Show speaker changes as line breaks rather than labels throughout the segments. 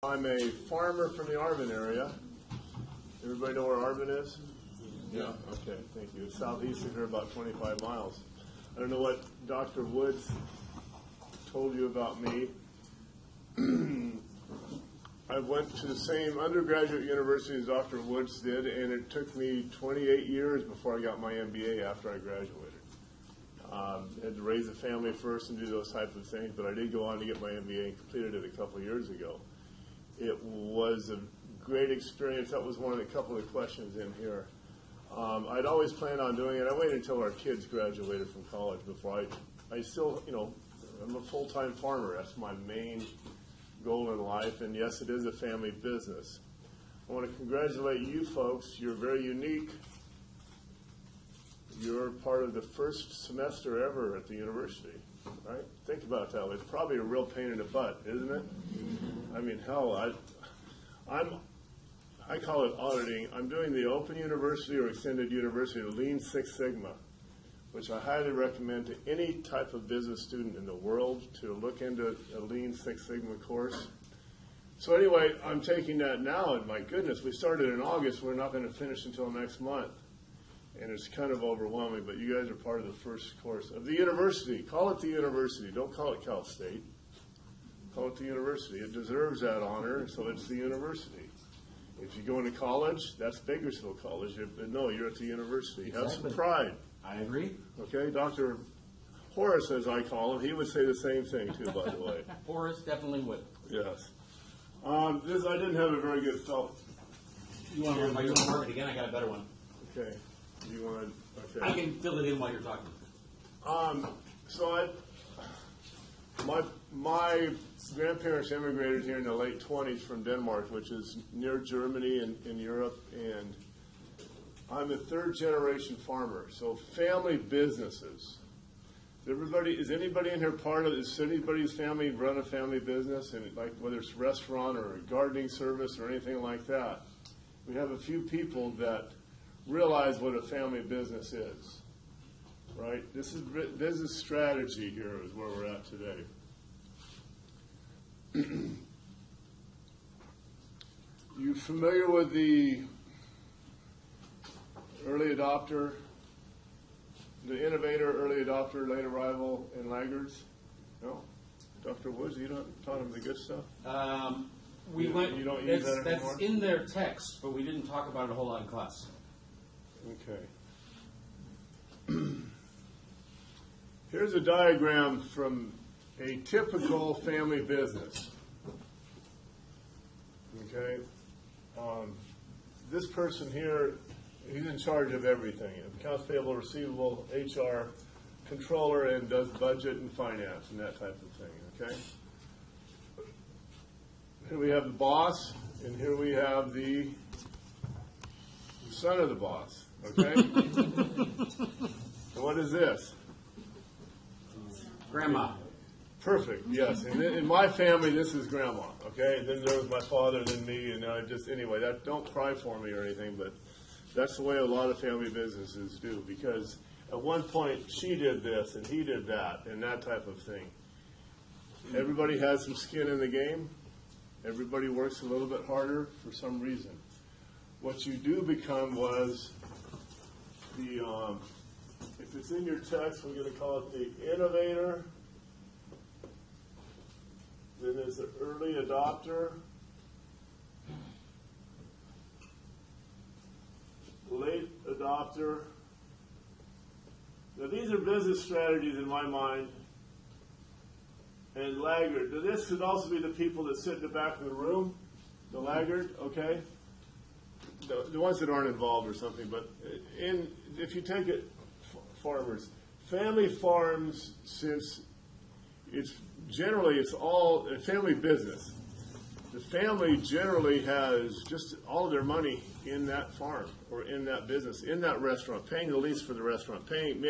I'm a farmer from the Arvin area. Everybody know where Arvin is? Yeah, okay, thank you. It's southeast of here, about 25 miles. I don't know what Dr. Woods told you about me. I went to the same undergraduate university as Dr. Woods did, and it took me 28 years before I got my MBA after I graduated. I had to raise a family first and do those types of things, but I did go on to get my MBA and completed it a couple of years ago. It was a great experience. That was one of the couple of questions in here. I'd always planned on doing it. I waited until our kids graduated from college before I still, I'm a full-time farmer. That's my main goal in life, and yes, it is a family business. I want to congratulate you folks. You're very unique. You're part of the first semester ever at the university, right? Think about that. It's probably a real pain in the butt, isn't it? I mean, hell, I call it auditing. I'm doing the Open University or Extended University, the Lean Six Sigma, which I highly recommend to any type of business student in the world to look into a Lean Six Sigma course. So anyway, I'm taking that now, and my goodness, we started in August. We're not going to finish until next month. And it's kind of overwhelming, but you guys are part of the first course of the university. Call it the university. Don't call it Cal State. Call it the university. It deserves that honor, so it's the university. If you go into college, that's Bakersfield College. No, you're at the university. Have some pride.
I agree.
Okay, Dr. Horace, as I call him, he would say the same thing too, by the way.
Horace definitely would.
Yes. I didn't have a very good felt.
You want to mark it again? I got a better one.
Okay. You want? Okay.
I can fill it in while you're talking.
My grandparents immigrated here in the late 20s from Denmark, which is near Germany and in Europe, and I'm a third-generation farmer. So family businesses. Is anybody in here is anybody's family run a family business, and like whether it's a restaurant or a gardening service or anything like that? We have a few people that realize what a family business is, right? This is business strategy here is where we're at today. You familiar with the early adopter, the innovator, early adopter, late arrival, and laggards? No? Dr. Woods, you don't taught them the good stuff?
You
don't use that anymore?
That's in their text, but we didn't talk about it a whole lot in class.
Okay. Here's a diagram from a typical family business. Okay. This person here, he's in charge of everything. Accounts payable, receivable, HR, controller, and does budget and finance and that type of thing. Okay. Here we have the boss, and here we have the son of the boss. Okay? So what is this?
Grandma.
Perfect, yes. And in my family, this is grandma, okay? And then there was my father, then me, and anyway, don't cry for me or anything, but that's the way a lot of family businesses do, because at one point, she did this, and he did that, and that type of thing. Everybody has some skin in the game. Everybody works a little bit harder for some reason. What you do become was if it's in your text, we're going to call it the innovator. Then there's the early adopter, late adopter. Now these are business strategies in my mind. And laggard. Now this could also be the people that sit in the back of the room, the laggard, okay? The ones that aren't involved or something, but if you take it, farmers, family farms, since it's all a family business, the family generally has just all of their money in that farm or in that business, in that restaurant, paying the lease for the restaurant, buying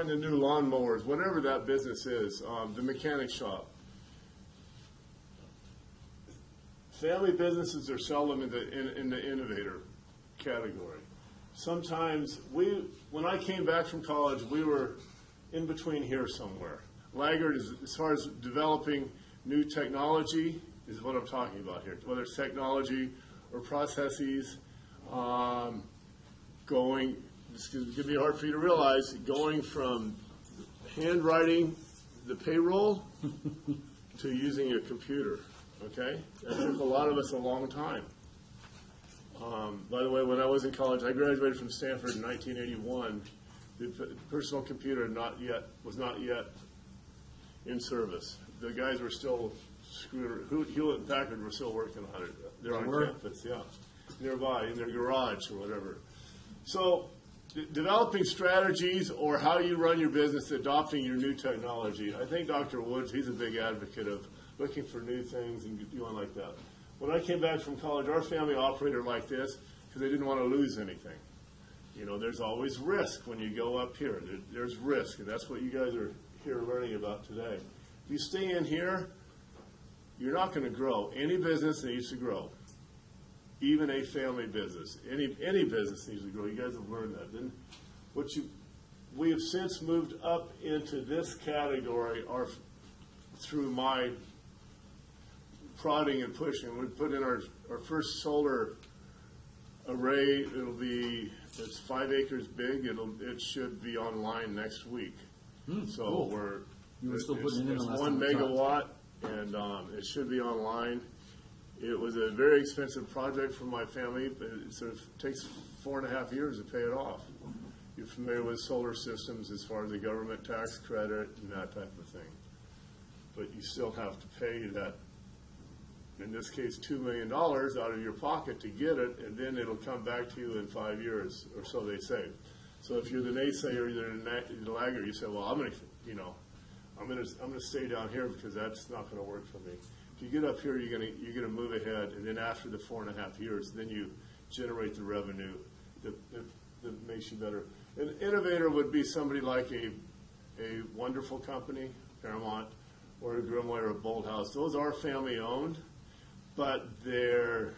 the new lawnmowers, whatever that business is, the mechanic shop. Family businesses are seldom in the innovator category. Sometimes when I came back from college, we were in between here somewhere. Laggard is as far as developing new technology is what I'm talking about here, whether it's technology or processes, it's going to be hard for you to realize, going from handwriting the payroll to using a computer, okay? That took a lot of us a long time. By the way, when I was in college, I graduated from Stanford in 1981. The personal computer was not yet in service. The guys were still Hewlett and Packard were still working on it. They're on campus, yeah, nearby in their garage or whatever. So, developing strategies or how you run your business, adopting your new technology. I think Dr. Woods, he's a big advocate of looking for new things and doing like that. When I came back from college, our family operated like this because they didn't want to lose anything. You know, there's always risk when you go up here. There's risk, and that's what you guys are here learning about today. If you stay in here, you're not going to grow. Any business needs to grow, even a family business. Any business needs to grow. You guys have learned that. Then we have since moved up into this category through my prodding and pushing. We put in our first solar array. It's 5 acres big. It should be online next week. So
cool.
It's 1 megawatt, and it should be online. It was a very expensive project for my family, but it sort of takes 4.5 years to pay it off. You're familiar with solar systems as far as the government tax credit and that type of thing. But you still have to pay that, in this case, $2 million out of your pocket to get it, and then it'll come back to you in 5 years, or so they say. So if you're the naysayer, you're the laggard, you say, well, I'm going to stay down here because that's not going to work for me. If you get up here, you're going to move ahead, and then after the 4.5 years, then you generate the revenue that makes you better. An innovator would be somebody like a wonderful company, Paramount, or a Grimway or a Bolthouse. Those are family owned, but they're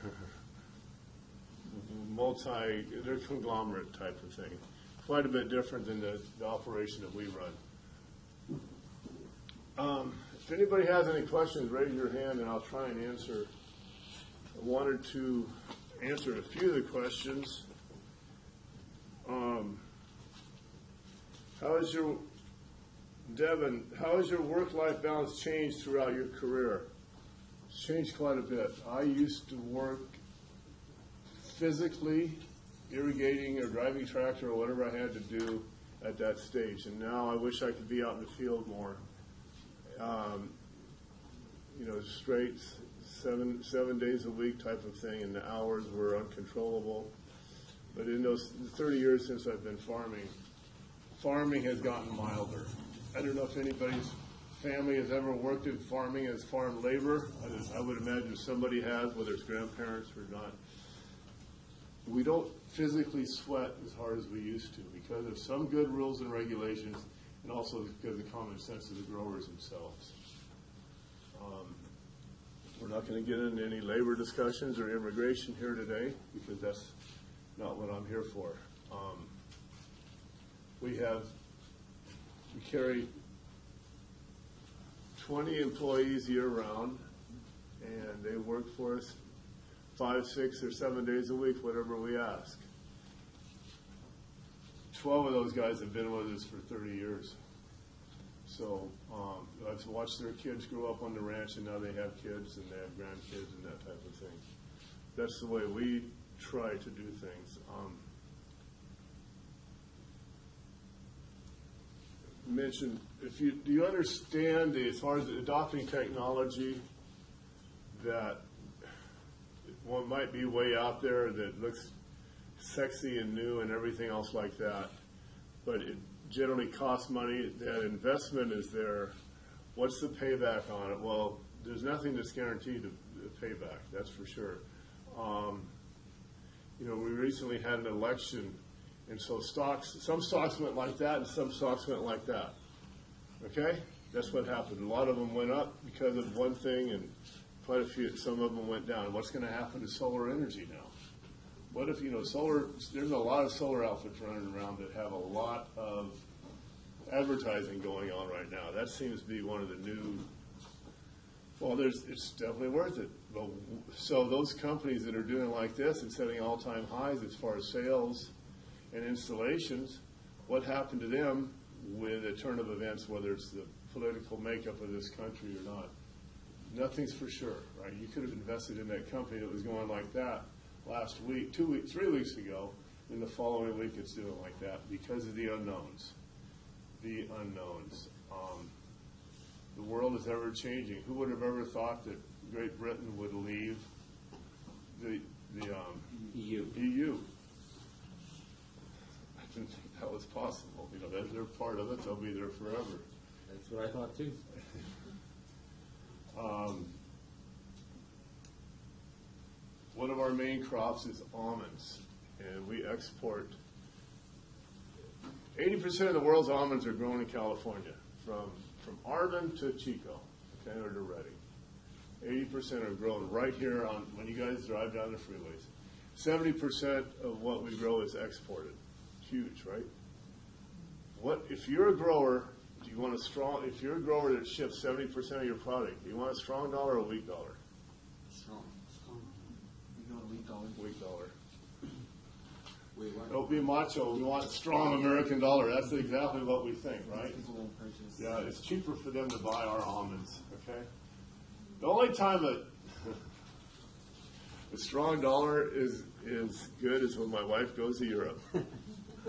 they're conglomerate type of thing. Quite a bit different than the operation that we run. If anybody has any questions, raise your hand and I'll try and answer one or two, answer a few of the questions. Devin, how has your work-life balance changed throughout your career? It's changed quite a bit. I used to work physically, irrigating or driving tractor or whatever I had to do at that stage. And now I wish I could be out in the field more. Straight 7 days a week type of thing, and the hours were uncontrollable. But in those 30 years since I've been farming has gotten milder. I don't know if anybody's family has ever worked in farming as farm labor. I would imagine somebody has, whether it's grandparents or not. We don't physically sweat as hard as we used to because of some good rules and regulations, and also because of the common sense of the growers themselves. We're not going to get into any labor discussions or immigration here today because that's not what I'm here for. We carry 20 employees year-round, and they work for us 5, 6, or 7 days a week, whatever we ask. 12 of those guys have been with us for 30 years. So I've watched their kids grow up on the ranch, and now they have kids, and they have grandkids, and that type of thing. That's the way we try to do things. Mentioned, do you understand as far as adopting technology that one might be way out there that looks sexy and new and everything else like that, but it generally costs money. That investment is there. What's the payback on it? Well, there's nothing that's guaranteed to payback, that's for sure. We recently had an election, and so some stocks went like that and some stocks went like that. Okay? That's what happened. A lot of them went up because of one thing, and some of them went down. What's going to happen to solar energy now? What if, there's a lot of solar outfits running around that have a lot of advertising going on right now. That seems to be one of the new Well, it's definitely worth it. But, so those companies that are doing like this and setting all-time highs as far as sales and installations, what happened to them with a turn of events, whether it's the political makeup of this country or not? Nothing's for sure, right? You could have invested in that company that was going like that last week, 2 weeks, 3 weeks ago. In the following week, it's doing like that because of the unknowns. The unknowns. The world is ever changing. Who would have ever thought that Great Britain would leave the EU? I didn't think that was possible. You know, they're part of it. They'll be there forever.
That's what I thought too.
One of our main crops is almonds, and we export. 80% of the world's almonds are grown in California, from Arvin to Chico, okay, or to Redding. 80% are grown right here on, when you guys drive down the freeways. 70% of what we grow is exported. Huge, right? What if you're a grower? Do you want a strong? If you're a grower that ships 70% of your product, do you want a strong dollar or a weak dollar?
Strong. We got a weak dollar.
Weak dollar.
Wait, what?
Don't be macho. We want a strong American dollar. That's exactly what we think, right?
People won't purchase.
Yeah, it's cheaper for them to buy our almonds, okay? The only time that a strong dollar is good is when my wife goes to Europe.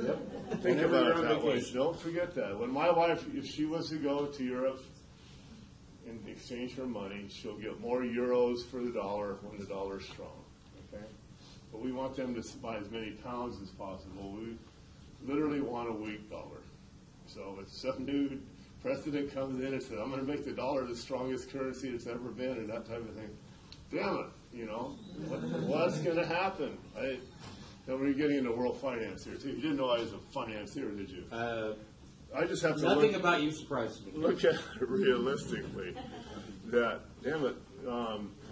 Yep.
Think
Whenever
about
you're
it
on
that way.
vacation.
Don't forget that. When my wife, if she was to go to Europe in exchange for money, she'll get more euros for the dollar when the dollar's strong, okay? But we want them to buy as many pounds as possible. We literally want a weak dollar. So if some new president comes in and says, I'm going to make the dollar the strongest currency it's ever been and that type of thing, damn it, you know, what's going to happen? Now we're getting into world finance here, too. You didn't know I was a financier, did you? I just have to
Nothing about you surprises me.
look at it realistically. That, damn it,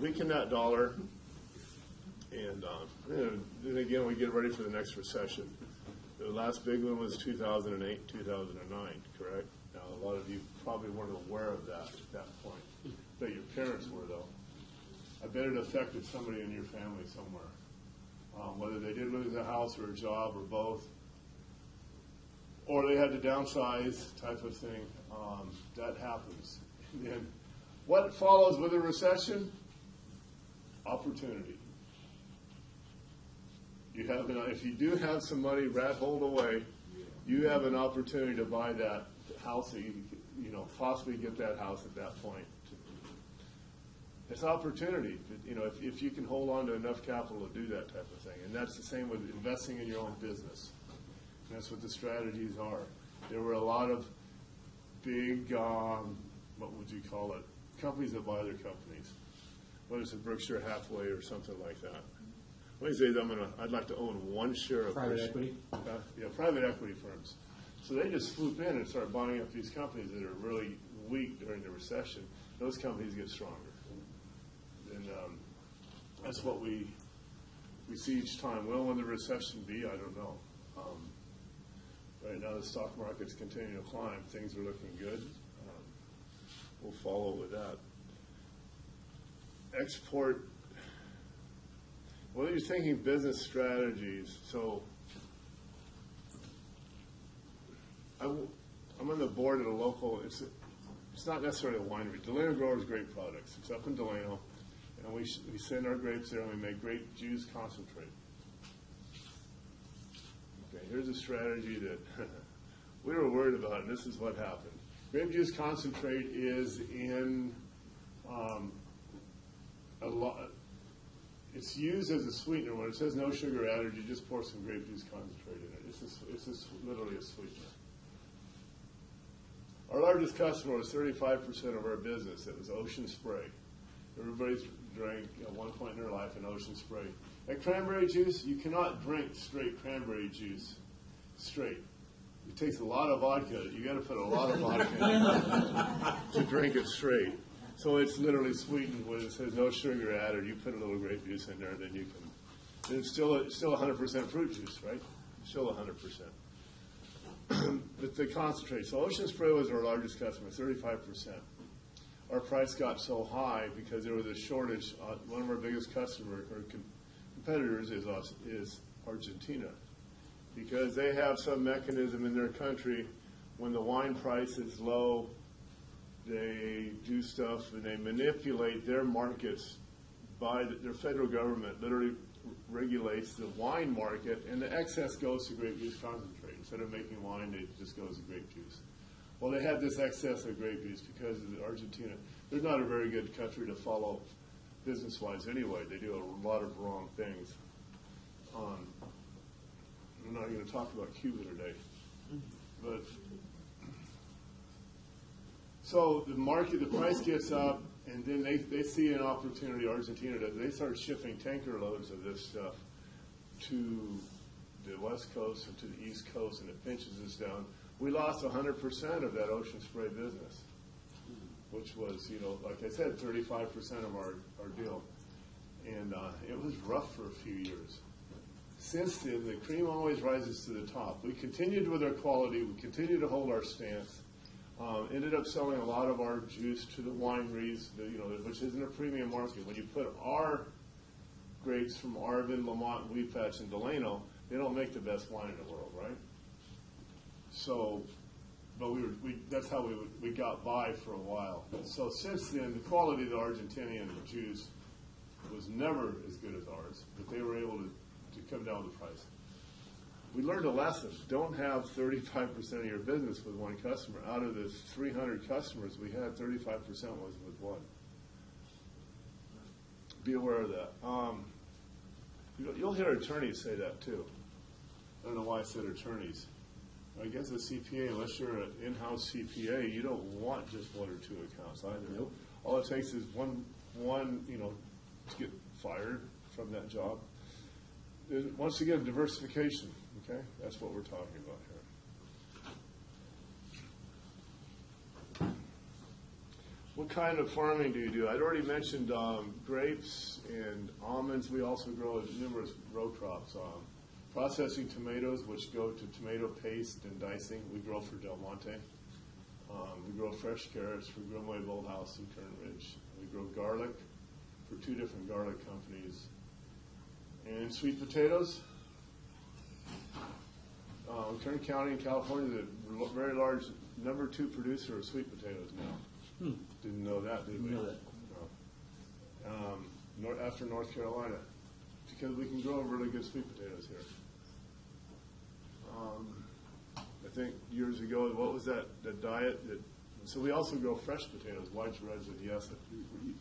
weaken that dollar, and then again, we get ready for the next recession. The last big one was 2008, 2009, correct? Now, a lot of you probably weren't aware of that at that point. But your parents were, though. I bet it affected somebody in your family somewhere. Whether they did lose a house or a job or both, or they had to downsize type of thing, that happens. And then what follows with a recession? Opportunity. You have, if you do have some money rat holed away, you have an opportunity to buy that house that you know, possibly get that house at that point. It's opportunity, you know, if you can hold on to enough capital to do that type of thing. And that's the same with investing in your own business. And that's what the strategies are. There were a lot of big, what would you call it, companies that buy other companies. Whether it's a Berkshire Hathaway or something like that. Let me say that I'd like to own one share of
Private equity?
Yeah, private equity firms. So they just swoop in and start buying up these companies that are really weak during the recession. Those companies get stronger. And that's what we see each time. Well, when the recession be, I don't know. Right now, the stock market's continuing to climb. Things are looking good. We'll follow with that. Export. Well, you're thinking business strategies. So I'm on the board at a local. It's not necessarily a winery. Delano Growers Grape Products. It's up in Delano. And we send our grapes there and we make grape juice concentrate. Okay, here's a strategy that we were worried about, and this is what happened. Grape juice concentrate is in a lot. It's used as a sweetener. When it says no sugar added, you just pour some grape juice concentrate in it. It's literally a sweetener. Our largest customer was 35% of our business. It was Ocean Spray. Everybody's drank at one point in their life an Ocean Spray. That cranberry juice, you cannot drink straight cranberry juice straight. It takes a lot of vodka. You got to put a lot of vodka in to drink it straight. So it's literally sweetened with, it says no sugar added. You put a little grape juice in there, then you can. And it's still 100% fruit juice, right? Still 100%. But the concentrate. So Ocean Spray was our largest customer, 35%. our price got so high because there was a shortage. One of our biggest competitors is Argentina, because they have some mechanism in their country when the wine price is low, they do stuff and they manipulate their markets by their federal government literally regulates the wine market, and the excess goes to grape juice concentrate. Instead of making wine, it just goes to grape juice. Well, they had this excess of grape juice because of Argentina. They're not a very good country to follow business-wise anyway. They do a lot of wrong things. I'm not going to talk about Cuba today. But so the market, the price gets up, and then they see an opportunity, Argentina does. They start shipping tanker loads of this stuff to the West Coast and to the East Coast, and it pinches us down. We lost 100% of that ocean spray business, which was, like I said, 35% of our deal. And it was rough for a few years. Since then, the cream always rises to the top. We continued with our quality. We continued to hold our stance. Ended up selling a lot of our juice to the wineries, which isn't a premium market. When you put our grapes from Arvin, Lamont, Wheat Patch, and Delano, they don't make the best wine in the world, right? So, but that's how we got by for a while. So since then, the quality of the Argentinian juice was never as good as ours, but they were able to come down the price. We learned a lesson. Don't have 35% of your business with one customer. Out of the 300 customers we had, 35% was with one. Be aware of that. You'll hear attorneys say that too. I don't know why I said attorneys. I guess a CPA, unless you're an in-house CPA, you don't want just one or two accounts either.
Nope.
All it takes is one to get fired from that job. Once again, diversification. Okay, that's what we're talking about here. What kind of farming do you do? I'd already mentioned grapes and almonds. We also grow numerous row crops. Processing tomatoes, which go to tomato paste and dicing, we grow for Del Monte. We grow fresh carrots for Grimway Bolthouse and Kern Ridge. We grow garlic for 2 different garlic companies. And sweet potatoes. Kern County in California is a very large #2 producer of sweet potatoes now. Didn't know that, did we?
Know that.
No. After North Carolina, because we can grow really good sweet potatoes here. I think years ago, what was that diet? So we also grow fresh potatoes, whites, reds, and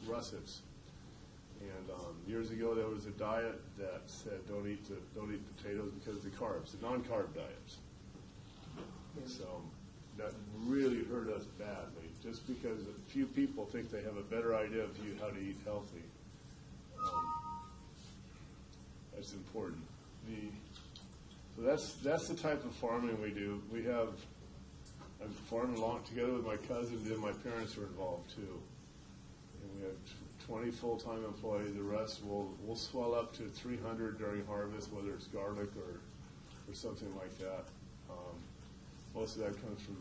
russets. And years ago, there was a diet that said don't eat potatoes because of the carbs, the non-carb diets. So that really hurt us badly, just because a few people think they have a better idea of how to eat healthy. That's important. So that's the type of farming we do. I'm farming along together with my cousins, and my parents are involved too. And we have 20 full-time employees. The rest will swell up to 300 during harvest, whether it's garlic or something like that. Most of that comes from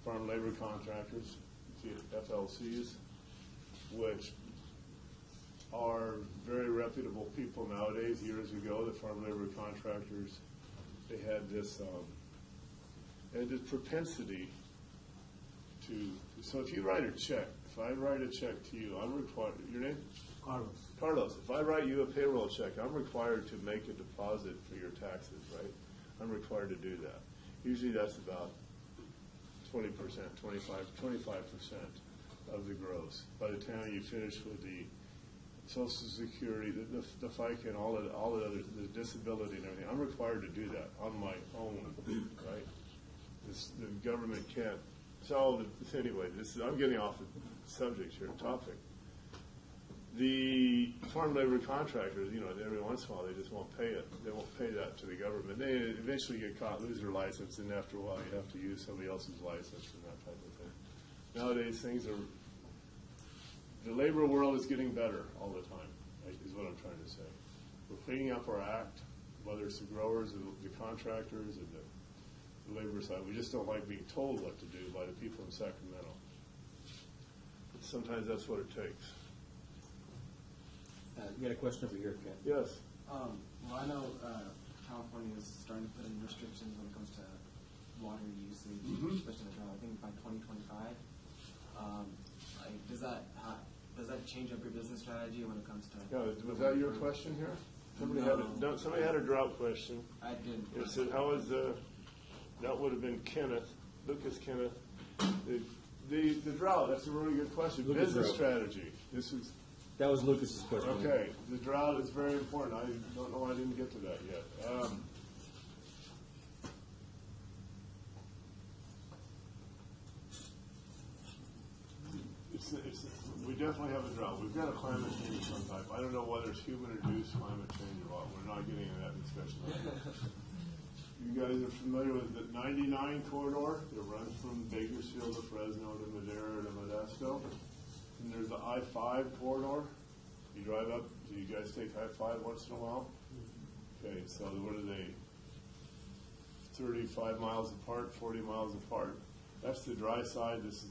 farm labor contractors, FLCs, which are very reputable people nowadays. Years ago, the farm labor contractors, they had this propensity to. So if you write a check, if I write a check to you, I'm required. Your name?
Carlos.
Carlos. If I write you a payroll check, I'm required to make a deposit for your taxes, right? I'm required to do that. Usually that's about 20%, 25% of the gross. By the time you finish with the Social Security, the FICA, and all the other, the disability and everything, I'm required to do that on my own, right? The government can't. So anyway, I'm getting off the subject here, topic. The farm labor contractors, every once in a while they just won't pay it. They won't pay that to the government. They eventually get caught, lose their license, and after a while you have to use somebody else's license and that type of thing. Nowadays the labor world is getting better all the time, is what I'm trying to say. We're cleaning up our act, whether it's the growers, the contractors, and the labor side. We just don't like being told what to do by the people in Sacramento. sometimes that's what it takes.
You got a question over here, Ken?
Yes.
Well, I know California is starting to put in restrictions when it comes to water usage, especially in the drought. I think by 2025. Does that change up your business strategy when it comes to?
Yeah, was that your question here? Somebody had a drought question.
I didn't.
It said, how is that would have been Kenneth, Lucas Kenneth. The drought, that's a really good question.
Lucas
Business
drought.
strategy.
That was Lucas's question.
Okay, the drought is very important. I don't know why I didn't get to that yet. We definitely have a drought. We've got a climate change of some type. I don't know whether it's human-induced climate change or what. We're not getting into that discussion. You guys are familiar with the 99 corridor that runs from Bakersfield to Fresno to Madera to Modesto? And there's the I-5 corridor. You drive up, do you guys take I-5 once in a while? Okay, so what are they? 35 miles apart, 40 miles apart. That's the dry side, this is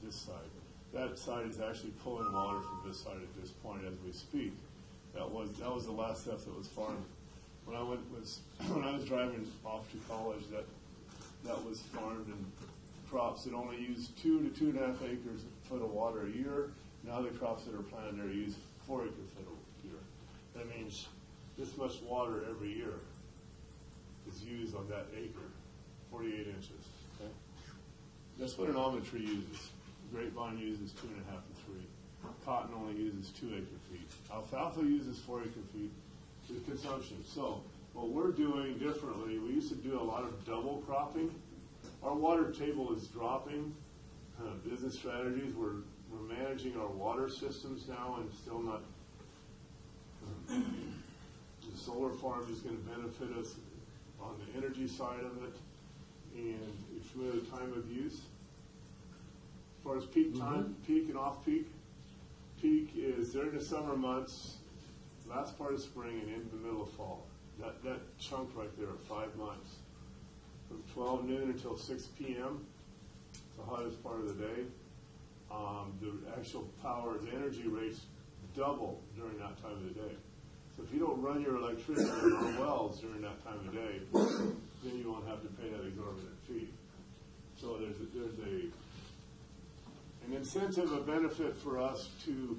this side. That side is actually pulling water from this side at this point as we speak. That was the last stuff that was farmed. When I was driving off to college, that was farmed in crops that only use 2 to 2.5 acres foot of water a year. Now the crops that are planted there use 4 acre foot a year. That means this much water every year is used on that acre, 48 inches. Okay? That's what an almond tree uses. Grapevine uses 2.5 to 3. Cotton only uses 2 acre feet. Alfalfa uses 4 acre feet for consumption. So what we're doing differently, we used to do a lot of double cropping. Our water table is dropping. Business strategies, we're managing our water systems now and still not. The solar farm is going to benefit us on the energy side of it. And it's really the time of use. As far as peak time, peak and off-peak, peak is during the summer months, last part of spring and into the middle of fall. That chunk right there of 5 months. From 12 noon until 6 p.m., the hottest part of the day. The actual power, the energy rates double during that time of the day. So if you don't run your electricity on our wells during that time of day, then you won't have to pay that exorbitant fee. So there's an incentive, a benefit for us to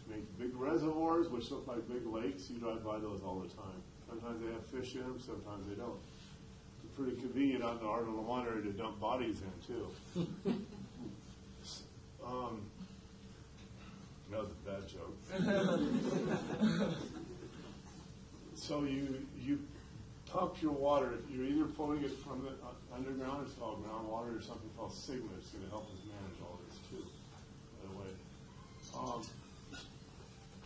make big reservoirs, which look like big lakes. You drive by those all the time. Sometimes they have fish in them, sometimes they don't. It's pretty convenient out in the Arnold Lawn area to dump bodies in, too. That was a bad joke. So you pump your water. You're either pulling it from the underground, it's called groundwater, or something called Sigma. It's going to help us manage all this, too, by the way.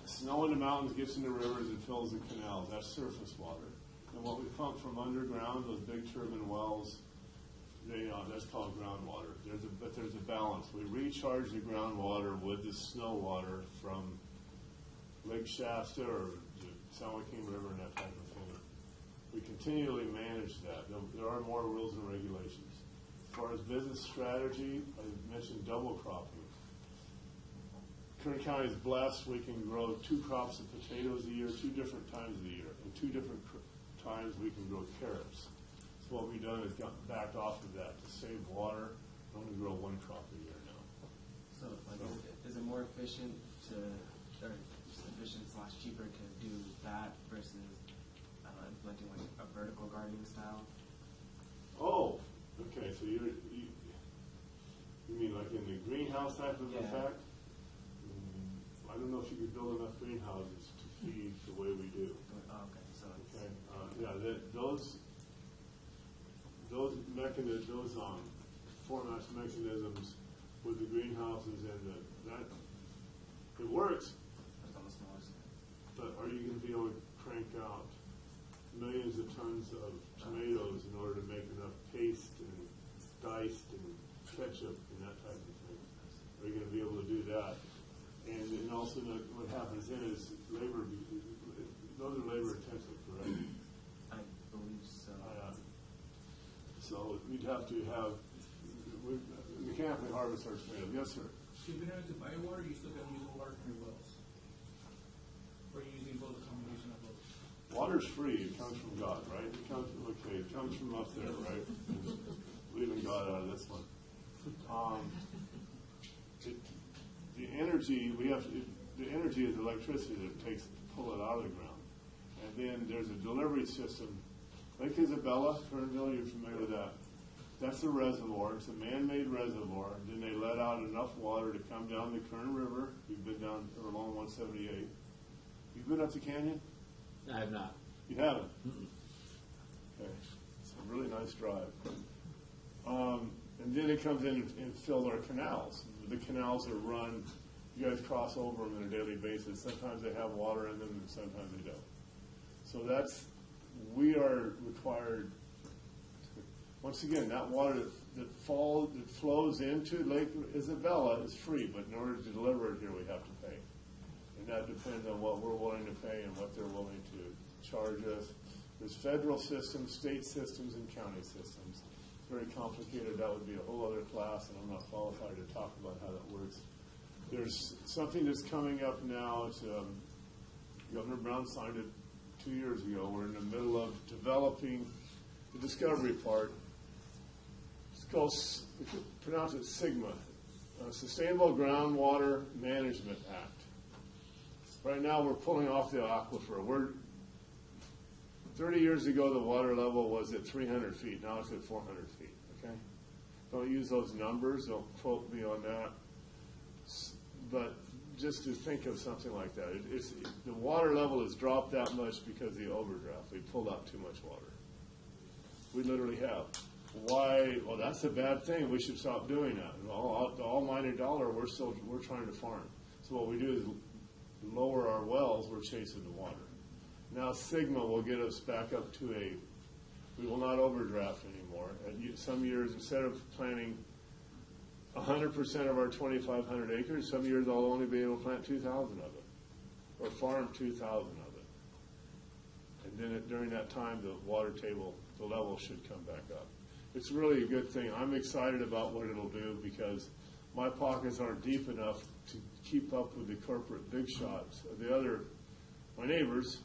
Snow in the mountains gets into rivers and fills the canals. That's surface water. And what we pump from underground, those big turbine wells, that's called groundwater. But there's a balance. We recharge the groundwater with the snow water from Lake Shasta or the San Joaquin River and that type of thing. We continually manage that. There are more rules and regulations. As far as business strategy, I mentioned double cropping. Kern County is blessed. We can grow 2 crops of potatoes a year, 2 different times of the year. And 2 different times we can grow carrots. So what we've done is got backed off of that to save water. We only grow 1 crop a year now.
So, is it more efficient or efficient / cheaper to do that versus implementing like a vertical gardening style?
Oh, okay. So you mean like in the greenhouse type of effect? I don't know if you could build enough greenhouses to feed the way we do.
Oh, okay. So
those formats, mechanisms with the greenhouses and that it works.
That's on the smaller scale.
But are you going to be able to crank out millions of tons of tomatoes in order to make enough paste and diced and ketchup and that type of thing? Are you going to be able to do that? And also what happens then is labor, those are labor intensive, correct?
I believe so.
So we'd have to have, mechanically harvest our tomatoes. Yes, sir.
So you've been having to buy water, you still gotta use the water from your wells? Or are you using both, a combination of both?
Water's free. It comes from God, right? It comes from up there, right? Leaving God out of this one. The energy the energy is electricity that it takes to pull it out of the ground, and then there's a delivery system. Lake Isabella, Kernville, you're familiar with that? That's a reservoir. It's a man-made reservoir. Then they let out enough water to come down the Kern River. You've been down along 178. You've been up the canyon?
I have not.
You haven't? Okay. It's a really nice drive. And then it comes in and fills our canals. The canals are run, you guys cross over them on a daily basis. Sometimes they have water in them and sometimes they don't. So we are required, once again, that water that flows into Lake Isabella is free, but in order to deliver it here, we have to pay. And that depends on what we're willing to pay and what they're willing to charge us. There's federal systems, state systems, and county systems. It's very complicated. That would be a whole other class, and I'm not qualified to talk about how that works. There's something that's coming up now. It's, Governor Brown signed it 2 years ago. We're in the middle of developing the discovery part. It's called, pronounce it SGMA, Sustainable Groundwater Management Act. Right now, we're pulling off the aquifer. 30 years ago, the water level was at 300 feet. Now it's at 400 feet, okay? Don't use those numbers. Don't quote me on that. But just to think of something like that, the water level has dropped that much because of the overdraft. We pulled out too much water. We literally have. Why? Well, that's a bad thing. We should stop doing that. The almighty dollar, we're trying to farm. So what we do is lower our wells. We're chasing the water. Now SGMA will get us back up to we will not overdraft anymore. Some years, instead of planting 100% of our 2,500 acres, some years I'll only be able to plant 2,000 of it, or farm 2,000 of it. And then during that time, the water table, the level should come back up. It's really a good thing. I'm excited about what it'll do because my pockets aren't deep enough to keep up with the corporate big shots of my neighbors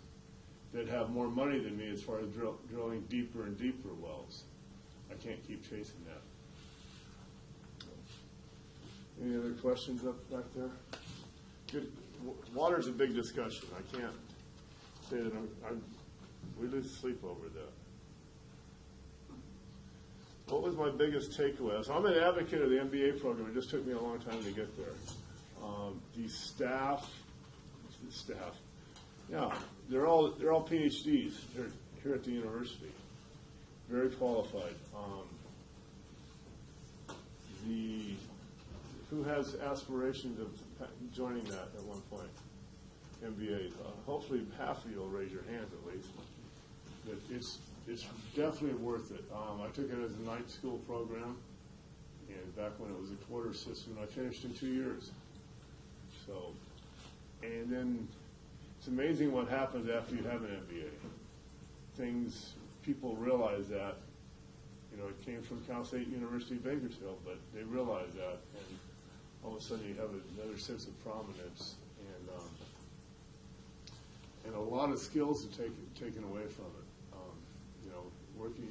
that have more money than me as far as drilling deeper and deeper wells. I can't keep chasing that. Any other questions up back there? Good. Water's a big discussion. I can't say that we lose sleep over that. What was my biggest takeaway? So I'm an advocate of the MBA program. It just took me a long time to get there. The staff, yeah, they're all PhDs here at the university, very qualified. Who has aspirations of joining that at one point? MBA. Hopefully half of you will raise your hands at least. But it's definitely worth it. I took it as a night school program, and back when it was a quarter system, I finished in 2 years. So, and then it's amazing what happens after you have an MBA. People realize that. It came from Cal State University, Bakersfield, but they realize that, and all of a sudden you have another sense of prominence, and a lot of skills are taken away from it.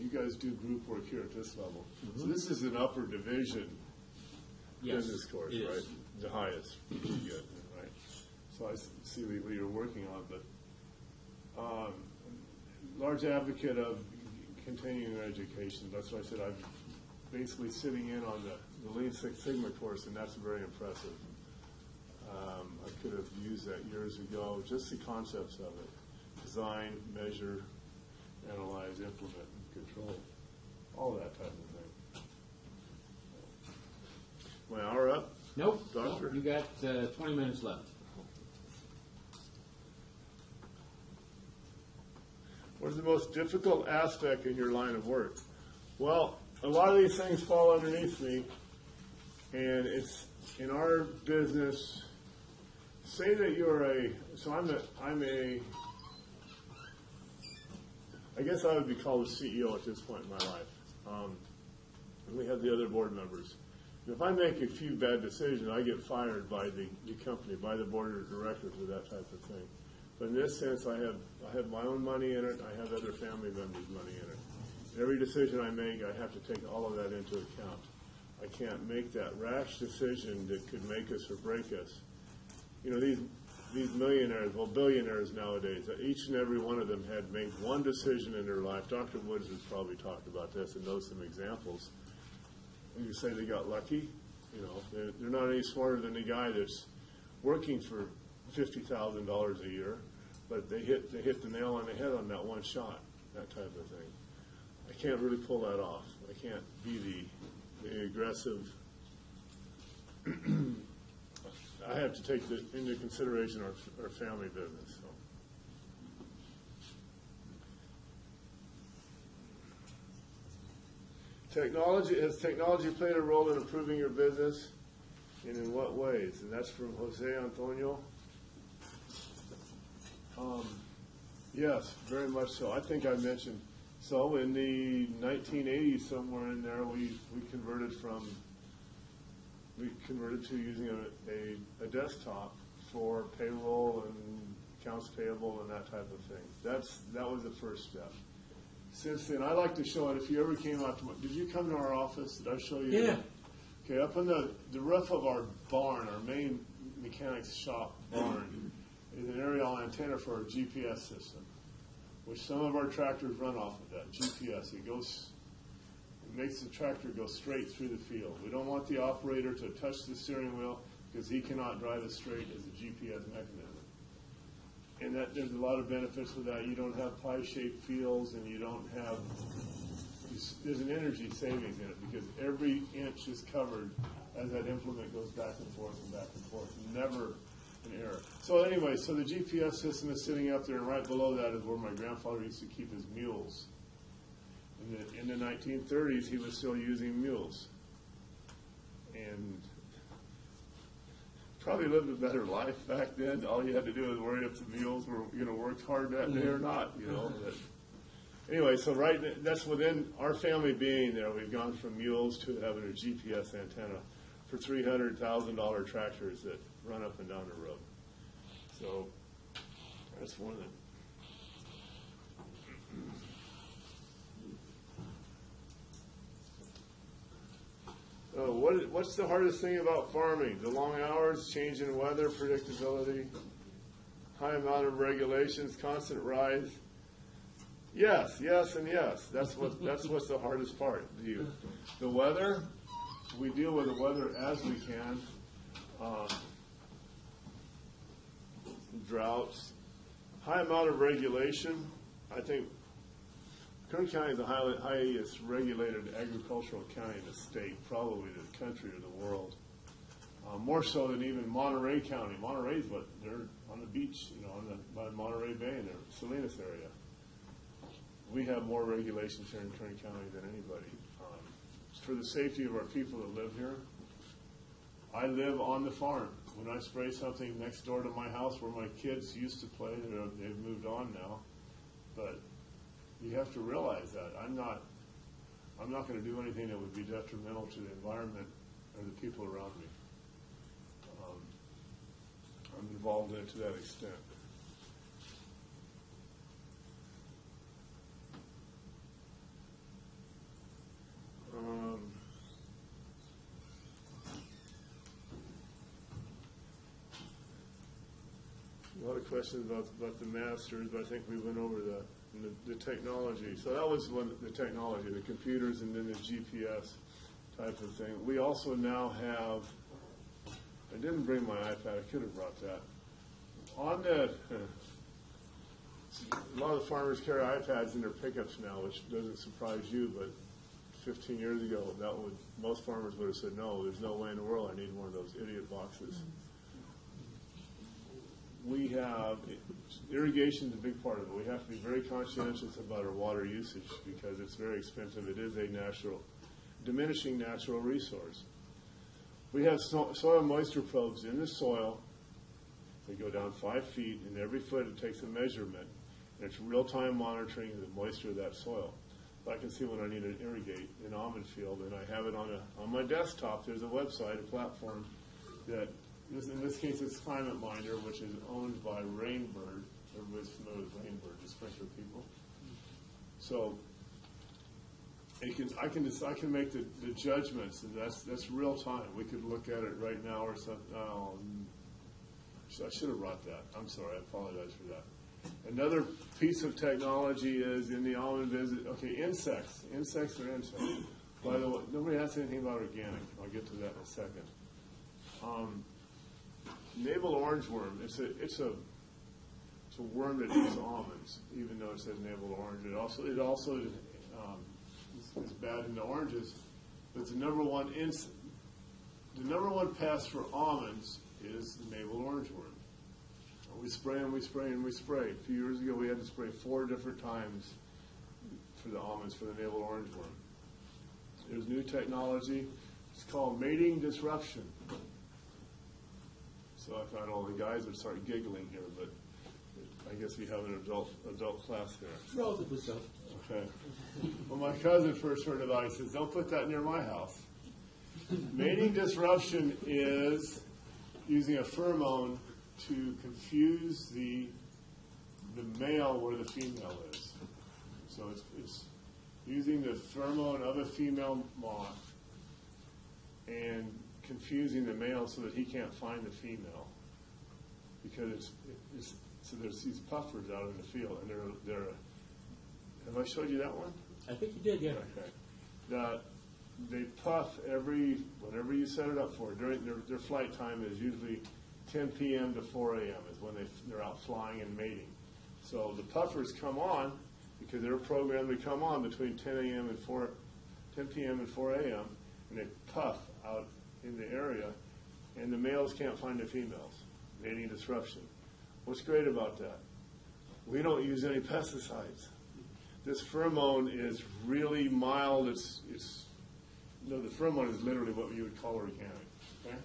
You guys do group work here at this level, so this is an upper division business course, right? The highest, good, right? So I see what you're working on, but large advocate of continuing education. That's why I said I'm basically sitting in on the Lean Six Sigma course, and that's very impressive. I could have used that years ago, just the concepts of it. Design, measure, analyze, implement, and control. All that type of thing. My hour up?
Nope.
Doctor?
Nope. You got 20 minutes left.
What is the most difficult aspect in your line of work? Well, a lot of these things fall underneath me, and it's in our business. Say that you're I guess I would be called a CEO at this point in my life. And we have the other board members. If I make a few bad decisions, I get fired by the company, by the board of directors, or that type of thing. But in this sense, I have my own money in it. I have other family members' money in it. Every decision I make, I have to take all of that into account. I can't make that rash decision that could make us or break us. You know, these millionaires, well, billionaires nowadays, each and every one of them had made one decision in their life. Dr. Woods has probably talked about this and knows some examples. And you say they got lucky, you know, they're not any smarter than the guy that's working for $50,000 a year, but they hit the nail on the head on that one shot, that type of thing. I can't really pull that off. I can't be the aggressive. I have to take into consideration our family business. So. Has technology played a role in improving your business, and in what ways? And that's from Jose Antonio. Yes, very much so. I think I mentioned, so in the 1980s, somewhere in there, we converted to using a desktop for payroll and accounts payable and that type of thing. That was the first step. Since then, I like to show it. If you ever came out to did you come to our office? Did I show you?
Yeah.
Okay, up on the roof of our barn, our main mechanics shop barn, is an aerial antenna for our GPS system, which some of our tractors run off of that GPS. It makes the tractor go straight through the field. We don't want the operator to touch the steering wheel because he cannot drive as straight as the GPS mechanism. And there's a lot of benefits with that. You don't have pie-shaped fields, and you don't have, there's an energy savings in it because every inch is covered as that implement goes back and forth and back and forth. Never an error. So anyway, so the GPS system is sitting up there, and right below that is where my grandfather used to keep his mules. In the 1930s, he was still using mules. And probably lived a better life back then. All you had to do was worry if the mules were, worked hard that day or not, But anyway, so that's within our family being there. We've gone from mules to having a GPS antenna for $300,000 tractors that run up and down the road. So that's one of the. What's the hardest thing about farming? The long hours, change in weather, predictability, high amount of regulations, constant rise. Yes, and yes. That's what's the hardest part. The weather, we deal with the weather as we can. Droughts, high amount of regulation. I think Kern County is the highest regulated agricultural county in the state, probably the country or the world. More so than even Monterey County. Monterey's they're on the beach, by Monterey Bay in the Salinas area. We have more regulations here in Kern County than anybody. For the safety of our people that live here, I live on the farm. When I spray something next door to my house where my kids used to play, they've moved on now, but you have to realize that I'm not going to do anything that would be detrimental to the environment or the people around me. I'm involved in it to that extent. A lot of questions about the masters, but I think we went over the technology. So that was the technology, the computers, and then the GPS type of thing. We also now have, I didn't bring my iPad, I could have brought that. On a lot of the farmers carry iPads in their pickups now, which doesn't surprise you, but 15 years ago, most farmers would have said, no, there's no way in the world I need one of those idiot boxes. We have, irrigation is a big part of it. We have to be very conscientious about our water usage because it's very expensive. It is a diminishing natural resource. We have soil moisture probes in the soil. They go down 5 feet, and every foot it takes a measurement, and it's real-time monitoring the moisture of that soil. I can see when I need to irrigate an almond field, and I have it on my desktop. There's a website, a platform that, in this case, it's Climate Minder, which is owned by Rainbird. Everybody's familiar with Rainbird, the sprinkler people. So I can make the judgments, and that's real time. We could look at it right now or something. Oh, I should have brought that. I'm sorry. I apologize for that. Another piece of technology is in the almond visit. Okay, insects. Insects are insects. By the way, nobody asked anything about organic. I'll get to that in a second. Navel orangewort. It's a worm that eats almonds, even though it says navel orange. It also is bad in the oranges. But the number one pest for almonds is the navel orangewort. We spray and we spray and we spray. A few years ago, we had to spray 4 different times for the almonds for the navel orangewort. There's new technology. It's called mating disruption. So I thought all the guys would start giggling here, but I guess we have an adult class here.
Relatively so.
Okay. Well, my cousin first heard about it. He says, "Don't put that near my house." Mating disruption is using a pheromone to confuse the male where the female is. So it's using the pheromone of a female moth and confusing the male so that he can't find the female, because so there's these puffers out in the field, and they're have I showed you that one?
I think you did, yeah.
Okay. That they puff whenever you set it up for. During their flight time is usually 10 p.m. to 4 a.m. is when they're out flying and mating. So the puffers come on because they're programmed to come on between 10 p.m. and 4 a.m. and they puff out in the area, and the males can't find the females. Mating disruption. What's great about that? We don't use any pesticides. This pheromone is really mild. The pheromone is literally what you would call organic. Okay?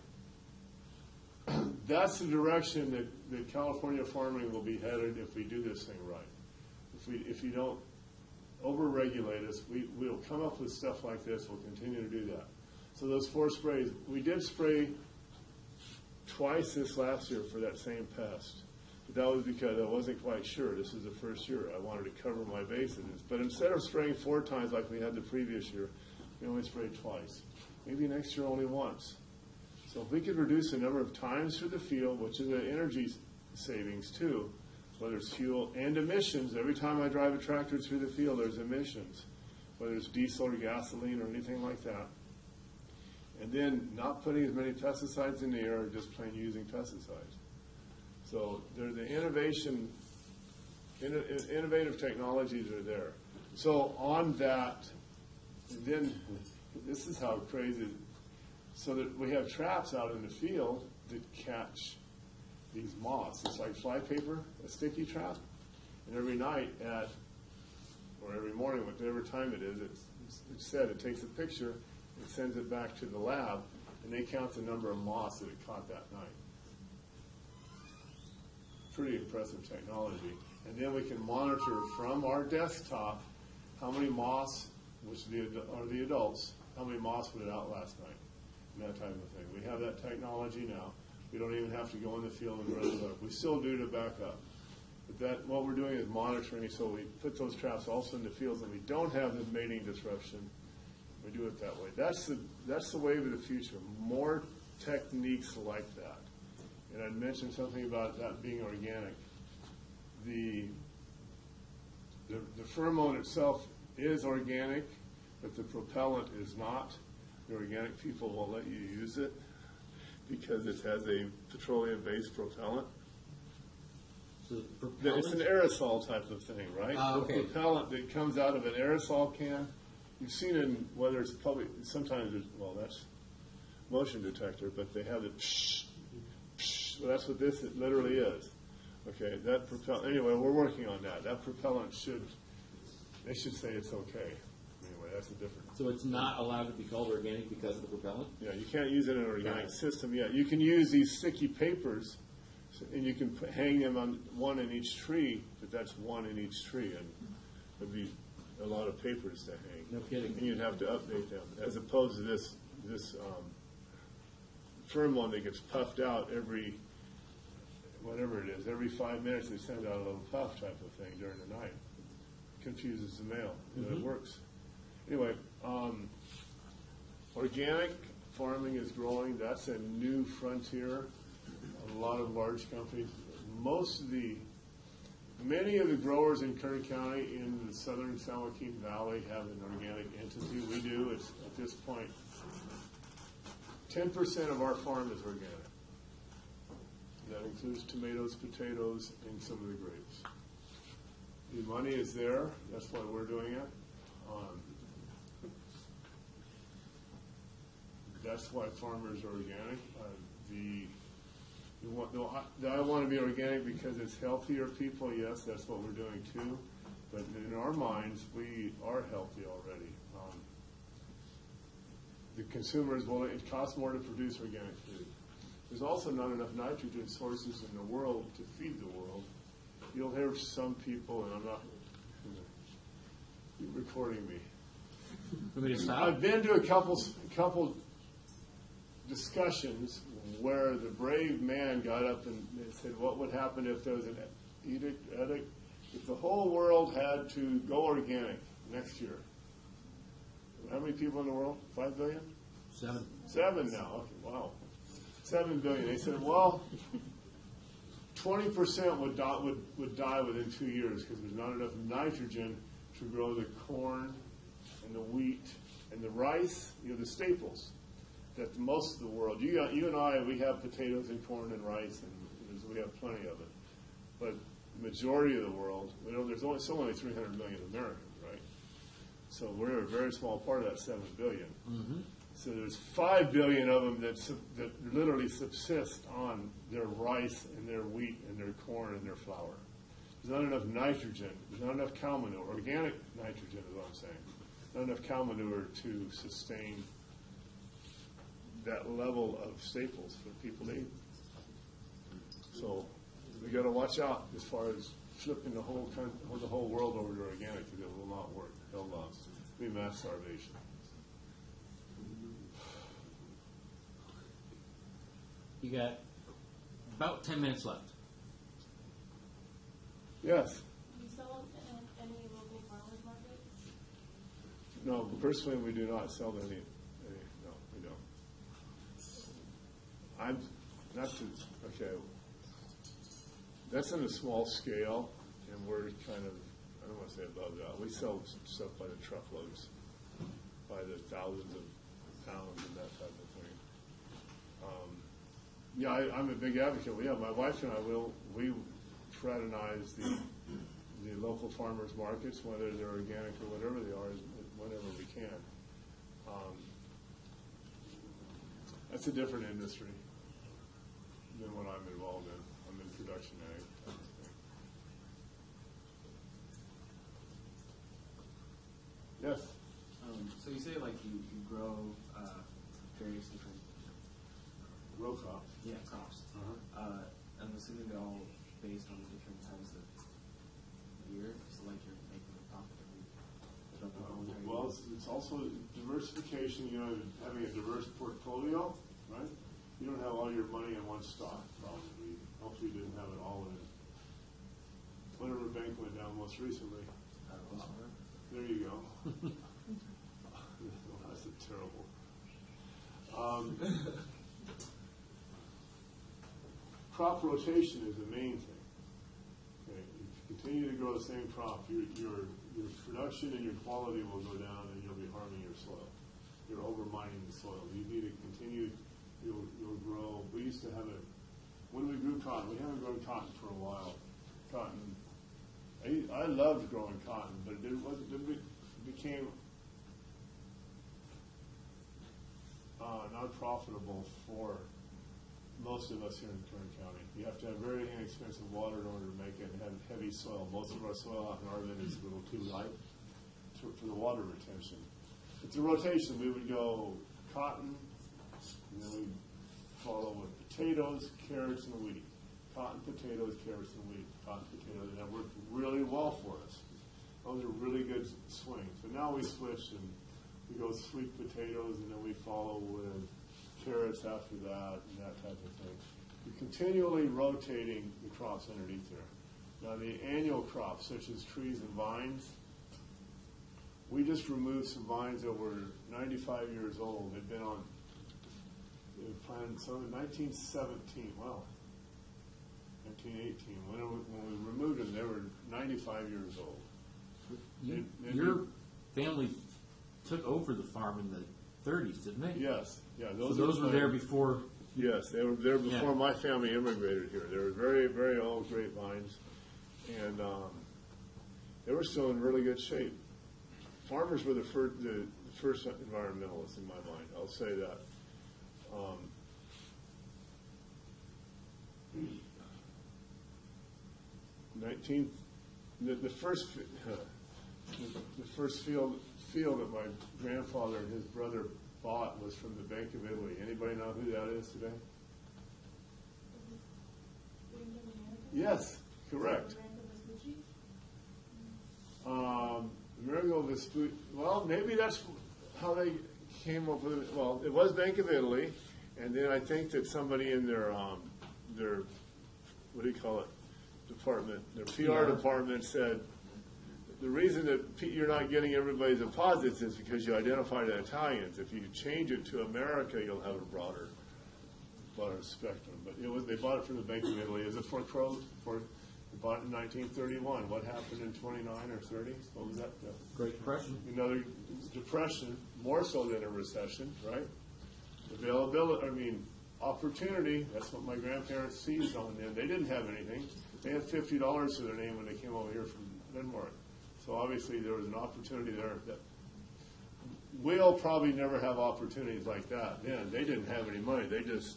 That's the direction that California farming will be headed if we do this thing right. If you don't over-regulate us, we'll come up with stuff like this. We'll continue to do that. So those 4 sprays, we did spray twice this last year for that same pest. But that was because I wasn't quite sure. This is the first year. I wanted to cover my bases. But instead of spraying 4 times like we had the previous year, we only sprayed twice. Maybe next year only once. So if we could reduce the number of times through the field, which is an energy savings too, whether it's fuel and emissions. Every time I drive a tractor through the field, there's emissions, whether it's diesel or gasoline or anything like that. And then not putting as many pesticides in the air, or just plain using pesticides. So the innovative technologies are there. So on that, and then this is how crazy. So that we have traps out in the field that catch these moths. It's like flypaper, a sticky trap. And every night or every morning, whatever time it is, it's said, it takes a picture, it sends it back to the lab, and they count the number of moths that it caught that night. Pretty impressive technology. And then we can monitor from our desktop how many moths, which are the adults, how many moths put it out last night, and that type of thing. We have that technology now. We don't even have to go in the field and run it up. We still do to back up. But what we're doing is monitoring, so we put those traps also in the fields, and we don't have the mating disruption. We do it that way. That's the wave of the future. More techniques like that. And I'd mentioned something about that being organic. The pheromone itself is organic, but the propellant is not. The organic people won't let you use it because it has a petroleum-based propellant.
So propellant?
It's an aerosol type of thing, right?
Okay.
The propellant that comes out of an aerosol can. You've seen in whether it's public. Sometimes that's motion detector, but they have the psh, psh. Well, that's what this literally is. Okay, that propellant. Anyway, we're working on that. That propellant they should say it's okay. Anyway, that's the difference.
So it's not allowed to be called organic because of the propellant?
Yeah, you can't use it in an organic system yet. You can use these sticky papers, and you can hang them on one in each tree, but that's one in each tree, and it'd be a lot of papers to hang.
No kidding.
And you'd have to update them, as opposed to this firm one that gets puffed out every, whatever it is, every 5 minutes they send out a little puff type of thing during the night. Confuses the mail, and it works. Anyway, organic farming is growing. That's a new frontier. A lot of large companies, many of the growers in Kern County in the southern San Joaquin Valley have an organic entity. We do. It's at this point 10% of our farm is organic. That includes tomatoes, potatoes, and some of the grapes. The money is there. That's why we're doing it. That's why farmers are organic. I want to be organic because it's healthier people. Yes, that's what we're doing too. But in our minds, we are healthy already. The consumers, well, it costs more to produce organic food. There's also not enough nitrogen sources in the world to feed the world. You'll hear some people, and I'm not you're recording me.
Want me to stop?
I've been to a couple discussions where the brave man got up and said, what would happen if there was an edict, if the whole world had to go organic next year? How many people in the world? 5 billion?
7.
7 now. Okay, wow. 7 billion. They said, well, 20% would die within 2 years because there's not enough nitrogen to grow the corn and the wheat and the rice, the staples that most of the world, you and I, we have potatoes and corn and rice, and we have plenty of it. But the majority of the world, there's still only 300 million Americans, right? So we're a very small part of that 7 billion.
Mm-hmm.
So there's 5 billion of them that literally subsist on their rice and their wheat and their corn and their flour. There's not enough nitrogen. There's not enough cow manure. Organic nitrogen is what I'm saying. Not enough cow manure to sustain that level of staples for people to eat. So we got to watch out as far as flipping the whole world over to organic, because it will not work. It'll be mass starvation.
You got about 10 minutes left.
Yes.
Do you sell at any local farmers markets?
No, personally, we do not sell to any. No, we don't. Okay. That's on a small scale, and we're kind of, I don't want to say above that. We sell stuff by the truckloads, by the thousands of pounds and that type of thing. I'm a big advocate. My wife and I we fraternize the local farmers markets, whether they're organic or whatever they are, whenever we can. That's a different industry than what I'm involved in. I'm in production ag type of thing. Yes.
So you say you grow various different
Row crops.
crops.
Uh-huh.
I'm assuming they're all based on different times of year, so you're making a profit every
Well, it's also diversification, having a diverse portfolio, right? You don't have all your money in one stock, probably. Hopefully you didn't have it all in whatever bank went down most recently. There you go. That's terrible. Crop rotation is the main thing. Okay? If you continue to grow the same crop, your production and your quality will go down, and you'll be harming your soil. You're overmining the soil. You need to continue. You'll grow. We used to have when we grew cotton. We haven't grown cotton for a while. Cotton. I loved growing cotton, but it became not profitable for most of us here in Kern County. You have to have very inexpensive water in order to make it and have heavy soil. Most of our soil out in Arvin is a little too light for the water retention. But the rotation, we would go cotton, and then we'd follow with potatoes, carrots, and wheat. Cotton, potatoes, carrots, and wheat. Cotton, potatoes, and that worked really well for us. Those are really good swings. But now we switched and we go sweet potatoes and then we follow with carrots after that and that type of thing. We're continually rotating the crops underneath there. Now the annual crops, such as trees and vines, we just removed some vines that were 95 years old. They'd been on, they were planted some in 1917. Wow. 1918. When we removed them, they were 95 years old.
Your family took over the farm in the 30s, didn't they?
Yes. Yeah.
So those were there before.
Yes, they were there before
Yeah.
my family immigrated here. They were very, very old grapevines, and they were still in really good shape. Farmers were the first environmentalists in my mind. I'll say that. The first field that my grandfather and his brother bought was from the Bank of Italy. Anybody know who that is today? Yes, correct. Amerigo Vespucci. Well, maybe that's how they came up with it. Well, it was Bank of Italy, and then I think that somebody in their what do you call it, department, their PR department said the reason that you're not getting everybody's deposits is because you identified as Italians. If you change it to America, you'll have a broader spectrum. But they bought it from the Bank of Italy. Is it foreclosed? They bought it in 1931. What happened in 29 or 30? What was that?
Great Depression.
Another depression, more so than a recession, right? Availability, opportunity. That's what my grandparents seized on then. They didn't have anything. They had $50 to their name when they came over here from Denmark. So obviously there was an opportunity there that we'll probably never have opportunities like that. Then they didn't have any money. They just,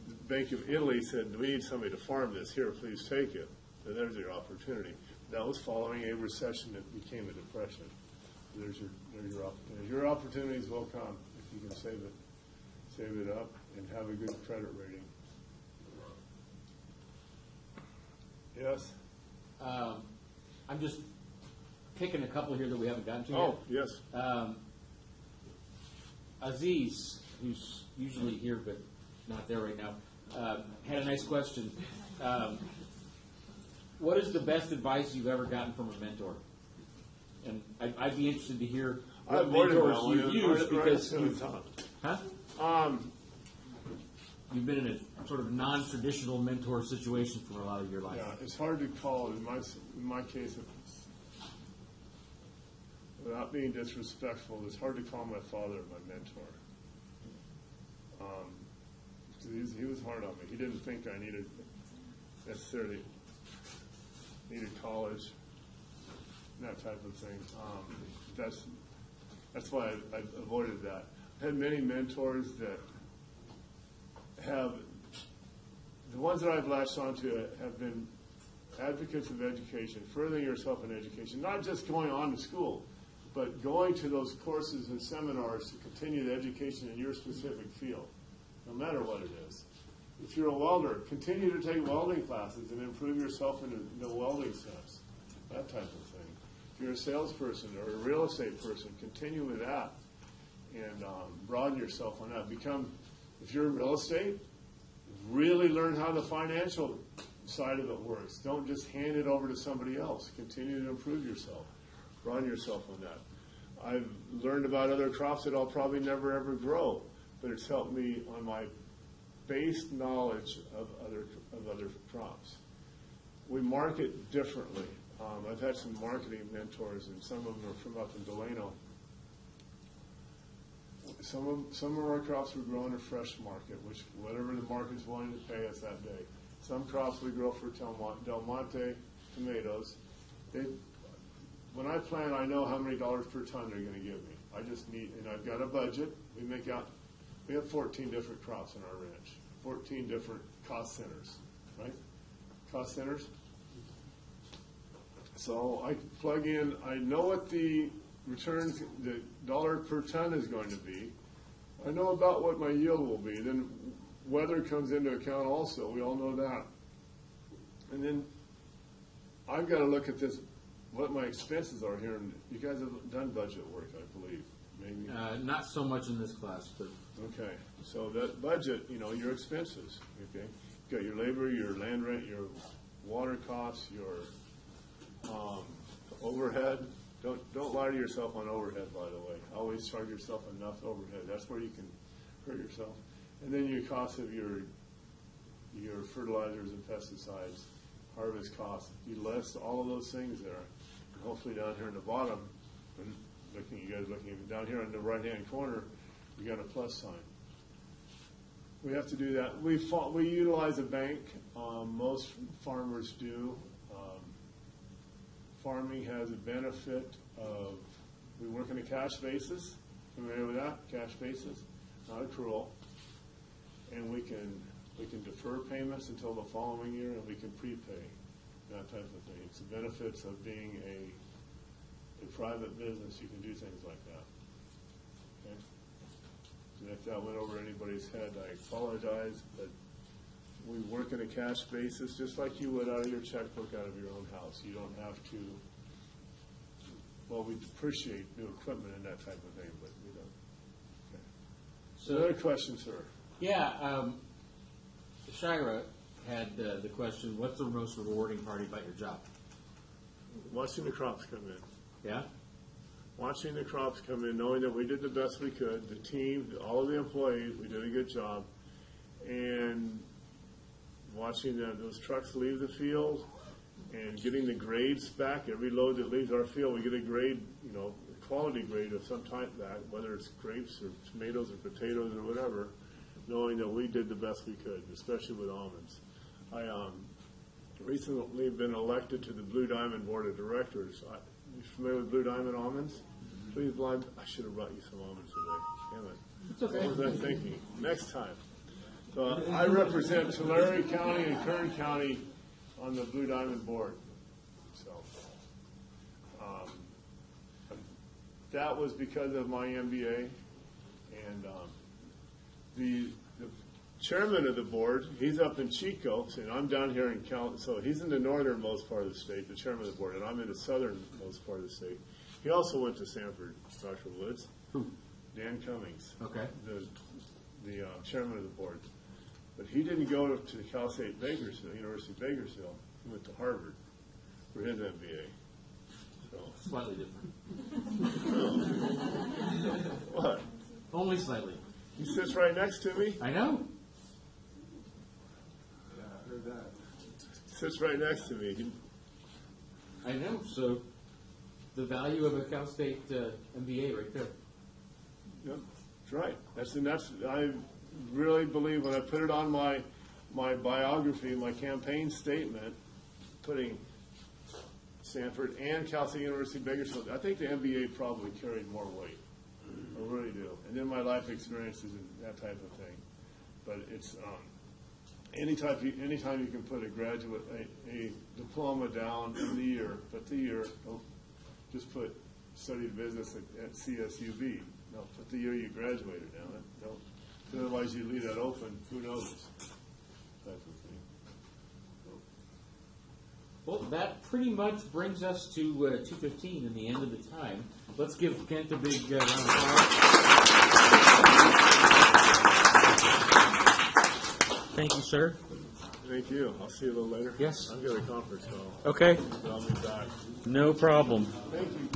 the Bank of Italy said, we need somebody to farm this. Here, please take it. So there's your opportunity. That was following a recession that became a depression. There's your opportunities. Your opportunities will come if you can save it up and have a good credit rating. Yes?
I'm just picking a couple here that we haven't gotten to
Oh, yes.
yet. Aziz, who's usually here but not there right now, had a nice question. What is the best advice you've ever gotten from a mentor? And I'd be interested to hear what mentors you've used because you've been in a sort of non-traditional mentor situation for a lot of your life.
Yeah, it's hard to call. In my case, without being disrespectful, it's hard to call my father my mentor. He was hard on me. He didn't think I necessarily needed college, that type of thing. That's why I avoided that. I had many mentors that have, the ones that I've latched onto have been advocates of education, furthering yourself in education, not just going on to school, but going to those courses and seminars to continue the education in your specific field, no matter what it is. If you're a welder, continue to take welding classes and improve yourself in the welding sense, that type of thing. If you're a salesperson or a real estate person, continue with that and broaden yourself on that. If you're in real estate, really learn how the financial side of it works. Don't just hand it over to somebody else. Continue to improve yourself. Broaden yourself on that. I've learned about other crops that I'll probably never ever grow, but it's helped me on my base knowledge of other crops. We market differently. I've had some marketing mentors, and some of them are from up in Delano. Some of our crops we grow in a fresh market, which whatever the market's willing to pay us that day. Some crops we grow for Del Monte tomatoes. When I plant, I know how many dollars per ton they're going to give me. I just need, and I've got a budget. We have 14 different crops in our ranch, 14 different cost centers, right? Cost centers. So I plug in, I know what the returns, the dollar per ton is going to be. I know about what my yield will be. Then weather comes into account also. We all know that. And then I've got to look at this what my expenses are here, and you guys have done budget work, I believe, maybe.
Not so much in this class, but
Okay, so that budget, your expenses, okay? You got your labor, your land rent, your water costs, your overhead. Don't lie to yourself on overhead, by the way. Always charge yourself enough overhead. That's where you can hurt yourself. And then your cost of your fertilizers and pesticides, harvest costs. You list all of those things there. And hopefully down here in the bottom, and you guys looking down here in the right-hand corner, we got a plus sign. We have to do that. We utilize a bank. Most farmers do. Farming has a benefit of, we work on a cash basis. Familiar with that? Cash basis, not accrual. And we can defer payments until the following year, and we can prepay, that type of thing. It's the benefits of being a private business. You can do things like that. Okay? And if that went over anybody's head, I apologize, but we work on a cash basis just like you would out of your checkbook out of your own house. You don't have to, well, we appreciate new equipment and that type of thing, but we don't. Okay. So another question, sir.
yeah, Shira had the question, what's the most rewarding part about your job?
Watching the crops come in.
Yeah?
Watching the crops come in, knowing that we did the best we could, the team, all of the employees, we did a good job, and watching those trucks leave the field and getting the grades back. Every load that leaves our field, we get a grade, a quality grade of some type back, whether it's grapes or tomatoes or potatoes or whatever, knowing that we did the best we could, especially with almonds. I recently been elected to the Blue Diamond Board of Directors. You familiar with Blue Diamond almonds? Please, I should have brought you some almonds today. Damn it.
It's okay.
What was I thinking? Next time. So I represent Tulare County and Kern County on the Blue Diamond Board. So that was because of my MBA. And the chairman of the board, he's up in Chico, and I'm down here in Cal. So he's in the northernmost part of the state, the chairman of the board, and I'm in the southernmost part of the state. He also went to Sanford, Dr. Woods.
Who?
Dan Cummings.
Okay.
The chairman of the board. But he didn't go to Cal State Bakersfield, University of Bakersfield. He went to Harvard for his MBA. So.
Slightly different.
What?
Only slightly.
He sits right next to me.
I know.
Yeah, I heard that.
Sits right next to me.
I know. So the value of a Cal State MBA right there.
Yep, that's right. I really believe when I put it on my biography, my campaign statement, putting Stanford and Cal State University Bakersfield, I think the MBA probably carried more weight. I really do. And then my life experiences and that type of thing. But it's anytime you can put a diploma down in the year, but the year, don't just put studied business at CSUB. No, put the year you graduated down. No, otherwise you leave that open. Who knows? Type of thing.
Well, that pretty much brings us to 2:15 and the end of the time. Let's give Kent a big round of applause. Thank you, sir.
Thank you. I'll see you a little later.
Yes.
I've got a conference call.
Okay.
But I'll be back.
No problem.
Thank you.